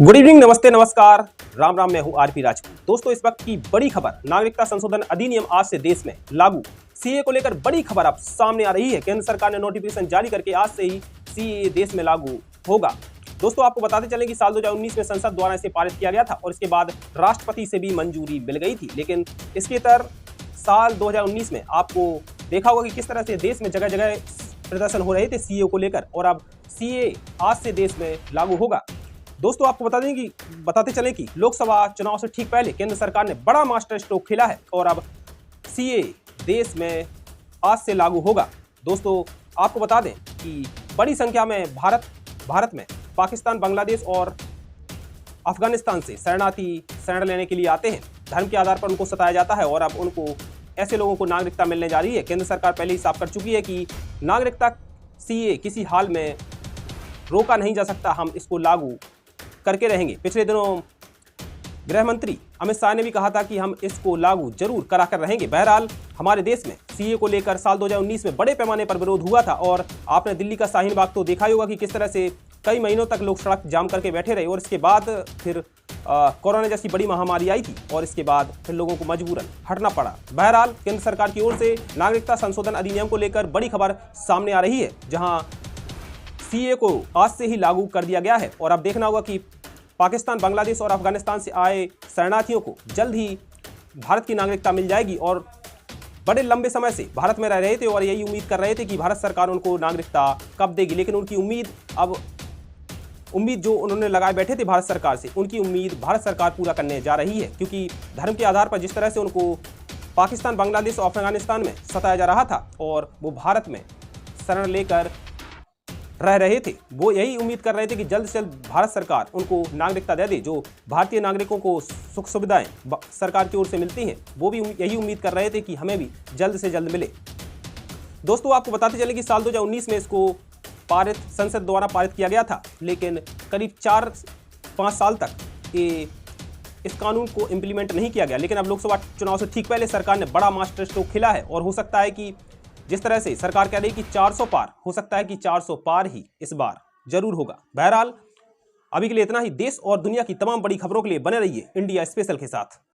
Good evening, नमस्ते, नमस्कार, राम राम। मैं हूं आरपी राजपूत। दोस्तों, इस वक्त की बड़ी खबर, नागरिकता संशोधन अधिनियम आज से देश में लागू। सीए को लेकर बड़ी खबर अब सामने आ रही है। केंद्र सरकार ने नोटिफिकेशन जारी करके आज से ही सीए देश में लागू होगा। दोस्तों, आपको बताते चलें कि साल 2019 में संसद द्वारा इसे पारित किया गया था और इसके बाद राष्ट्रपति से भी मंजूरी मिल गई थी। लेकिन इसके तर साल 2019 में आपको देखा होगा कि किस तरह से देश में जगह जगह प्रदर्शन हो रहे थे सीए को लेकर, और अब सीए आज से देश में लागू होगा। दोस्तों, आपको बताते चलें कि लोकसभा चुनाव से ठीक पहले केंद्र सरकार ने बड़ा मास्टर स्ट्रोक खेला है और अब सीए देश में आज से लागू होगा। दोस्तों, आपको बता दें कि बड़ी संख्या में भारत में पाकिस्तान, बांग्लादेश और अफगानिस्तान से शरणार्थी शरण लेने के लिए आते हैं। धर्म के आधार पर उनको सताया जाता है और अब उनको ऐसे लोगों को नागरिकता मिलने जा रही है। केंद्र सरकार पहले ही साफ कर चुकी है कि नागरिकता सीए किसी हाल में रोका नहीं जा सकता, हम इसको लागू करके रहेंगे। पिछले दिनों गृह मंत्री अमित शाह ने भी कहा था कि हम इसको लागू जरूर करा कर रहेंगे। बहरहाल, हमारे देश में सीए को लेकर साल 2019 में बड़े पैमाने पर विरोध हुआ था और आपने दिल्ली का शाहीन बाग तो देखा ही होगा कि किस तरह से कई महीनों तक लोग सड़क जाम करके बैठे रहे और इसके बाद फिर कोरोना जैसी बड़ी महामारी आई थी और इसके बाद फिर लोगों को मजबूरन हटना पड़ा। बहरहाल, केंद्र सरकार की ओर से नागरिकता संशोधन अधिनियम को लेकर बड़ी खबर सामने आ रही है, जहां सीए को आज से ही लागू कर दिया गया है। और अब देखना होगा कि पाकिस्तान, बांग्लादेश और अफगानिस्तान से आए शरणार्थियों को जल्द ही भारत की नागरिकता मिल जाएगी। और बड़े लंबे समय से भारत में रह रहे थे और यही उम्मीद कर रहे थे कि भारत सरकार उनको नागरिकता कब देगी, लेकिन उनकी उम्मीद जो उन्होंने लगाए बैठे थे भारत सरकार से, उनकी उम्मीद भारत सरकार पूरा करने जा रही है। क्योंकि धर्म के आधार पर जिस तरह से उनको पाकिस्तान, बांग्लादेश और अफगानिस्तान में सताया जा रहा था और वो भारत में शरण लेकर रह रहे थे, वो यही उम्मीद कर रहे थे कि जल्द से जल्द भारत सरकार उनको नागरिकता दे दे। जो भारतीय नागरिकों को सुख सुविधाएं सरकार की ओर से मिलती हैं, वो भी यही उम्मीद कर रहे थे कि हमें भी जल्द से जल्द मिले। दोस्तों, आपको बताते चले कि साल 2019 में इसको संसद द्वारा पारित किया गया था, लेकिन करीब 4-5 साल तक इस कानून को इम्प्लीमेंट नहीं किया गया। लेकिन अब लोकसभा चुनाव से ठीक पहले सरकार ने बड़ा मास्टर स्ट्रोक खेला है और हो सकता है कि जिस तरह से सरकार कह रही कि 400 पार, हो सकता है कि 400 पार ही इस बार जरूर होगा। बहरहाल, अभी के लिए इतना ही। देश और दुनिया की तमाम बड़ी खबरों के लिए बने रहिए इंडिया स्पेशल के साथ।